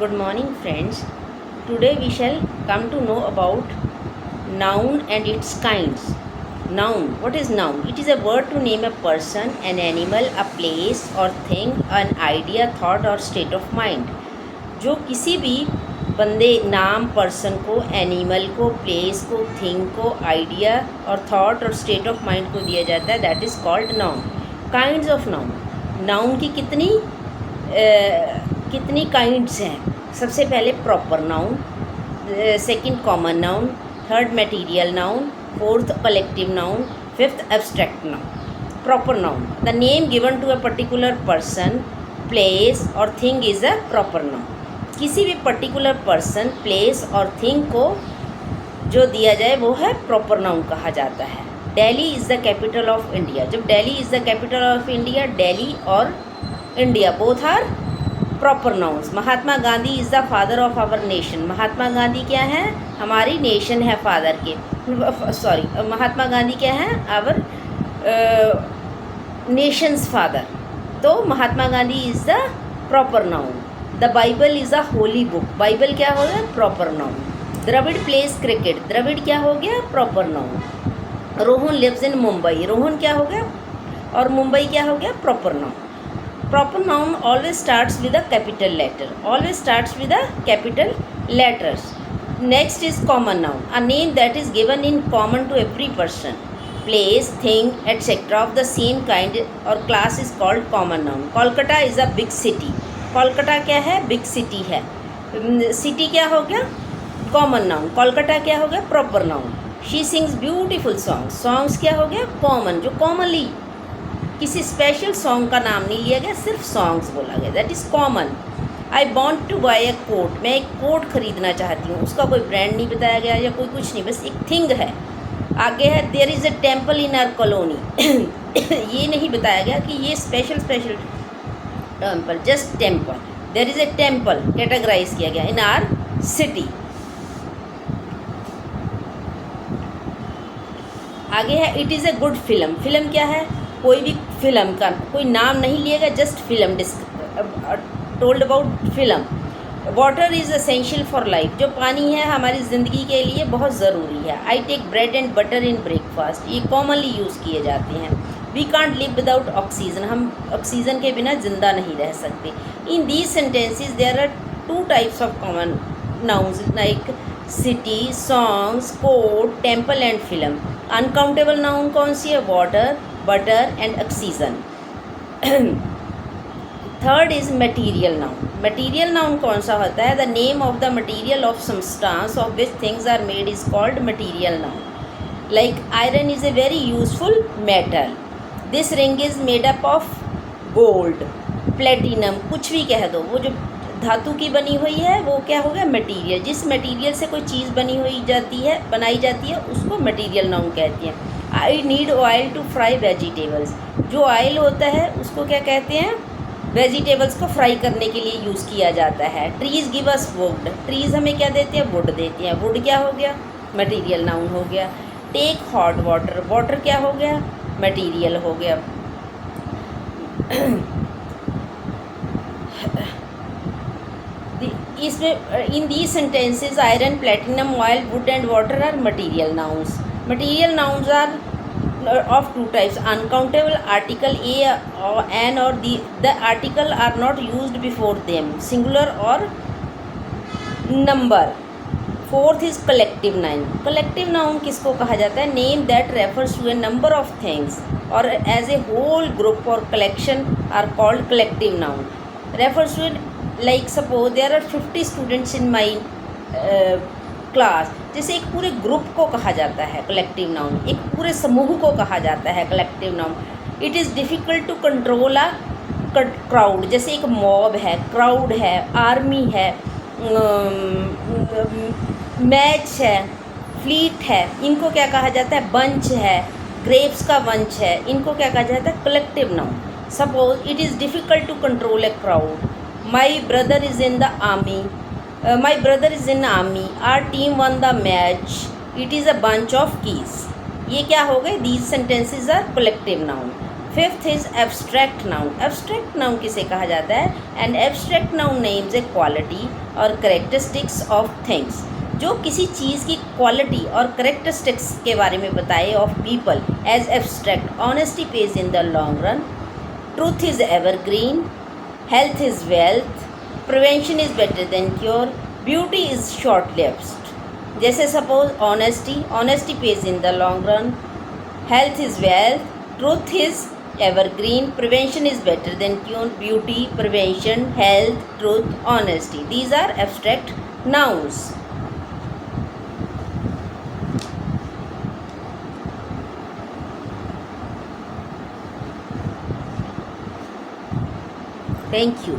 Good morning, friends. Today we shall come to know about noun and its kinds. Noun. What is noun? It is a word to name a person, an animal, a place or thing, an idea, thought or state of mind. जो किसी भी बंदे नाम person को, animal को, place को, thing को, idea और थॉट और स्टेट ऑफ माइंड को दिया जाता है, that is called noun. Kinds of noun. Noun की कितनी काइंड्स हैं. सबसे पहले proper noun, second common noun, third material noun, fourth collective noun, fifth abstract noun. Proper noun, the name given to a particular person, place और thing is a proper noun. किसी भी particular person, place और thing को जो दिया जाए वो है प्रॉपर नाउन कहा जाता है. Delhi is the capital of India. जब Delhi is the capital of India, Delhi और India both are proper nouns. Mahatma Gandhi is the father of our nation. Mahatma Gandhi क्या है? हमारी नेशन है फादर के. महात्मा गांधी क्या है? Our nation's father. तो Mahatma Gandhi is the proper noun. The Bible is a holy book. Bible क्या हो गया? Proper noun. Dravid plays cricket. Dravid क्या हो गया? Proper noun. Rohan lives in Mumbai. Rohan क्या हो गया? और मुंबई क्या हो गया? Proper noun. Proper noun always starts with a capital letter. Always starts with a capital letters. Next is common noun. A name that is given in common to every person, place, thing, etc. of the same kind or class is called common noun. Kolkata is a big city. Kolkata क्या है? Big city है. City क्या हो गया? Common noun. Kolkata क्या हो गया? Proper noun. She sings beautiful songs. Songs क्या हो गया? Common, जो commonly, किसी स्पेशल सॉन्ग का नाम नहीं लिया गया, सिर्फ सॉन्ग्स बोला गया. That is common. I want to buy a quote. मैं एक कोट ख़रीदना चाहती हूँ. उसका कोई ब्रांड नहीं बताया गया या कोई कुछ नहीं, बस एक थिंग है. आगे है there is a temple in our colony. ये नहीं बताया गया कि ये special temple, just temple. There is a temple categorize किया गया इन आवर सिटी. आगे है it is a good film. Film क्या है? कोई भी फिल्म का कोई नाम नहीं लिया गया, just film told about film. Water is essential for life. जो पानी है हमारी ज़िंदगी के लिए बहुत ज़रूरी है. I take bread and butter in breakfast. ये कॉमनली यूज़ किए जाते हैं. We can't live without oxygen. हम ऑक्सीजन के बिना ज़िंदा नहीं रह सकते. In these sentences there are two types of common nouns like city, songs, quote, temple and film. Uncountable noun कौन सी है? Water, butter and oxygen. Third is material noun. Material noun कौन सा होता है? The name of the material of substance of which things are made is called material noun. Like iron is a very useful metal. This ring is made up of gold, platinum, कुछ भी कह दो. वो जो धातु की बनी हुई है वो क्या हो गया? मटीरियल. जिस मटीरियल से कोई चीज़ बनाई जाती है उसको मटीरियल नाउन कहते हैं. I need oil to fry vegetables. जो ऑयल होता है उसको क्या कहते हैं? वेजिटेबल्स को फ्राई करने के लिए यूज़ किया जाता है. Trees give us would. Trees हमें क्या देते हैं? वुड देते हैं. वुड क्या हो गया? मटीरियल नाउन हो गया. Take hot water. वाटर क्या हो गया? मटीरियल हो गया. इसमें in these sentences iron, platinum, oil, wood and water are material nouns. Material nouns are of two types. Uncountable article an or the article are not used before them, singular or number. Fourth is collective noun. Collective noun किसको कहा जाता है? Name that refers to a number of things or as a whole group or collection are called collective noun. Refers to, like suppose there are 50 students in my class. जैसे एक पूरे group को कहा जाता है कलेक्टिव नाउन. एक पूरे समूह को कहा जाता है collective noun. It is difficult to control a crowd. जैसे एक मॉब है, क्राउड है, आर्मी है, मैच है, फ्लीट है. इनको क्या कहा जाता है? बंच है, ग्रेप्स का बंच है. इनको क्या कहा जाता है? Collective noun. Suppose it is difficult to control a crowd. My brother is in the army. My brother is in army. Our team won the match. It is a bunch of keys. ये क्या हो गए? These sentences are collective noun. Fifth is abstract noun. Abstract noun किसे कहा जाता है? And abstract noun names A quality और characteristics of things, जो किसी चीज़ की क्वालिटी और करेक्टरिस्टिक्स के बारे में बताए of people as abstract. Honesty pays in the long run, truth is evergreen, health is wealth, prevention is better than cure, beauty is short lived. जैसे suppose honesty pays in the long run, health is wealth, truth is evergreen, prevention is better than cure, beauty, prevention, health, truth, honesty. These are abstract nouns. Thank you.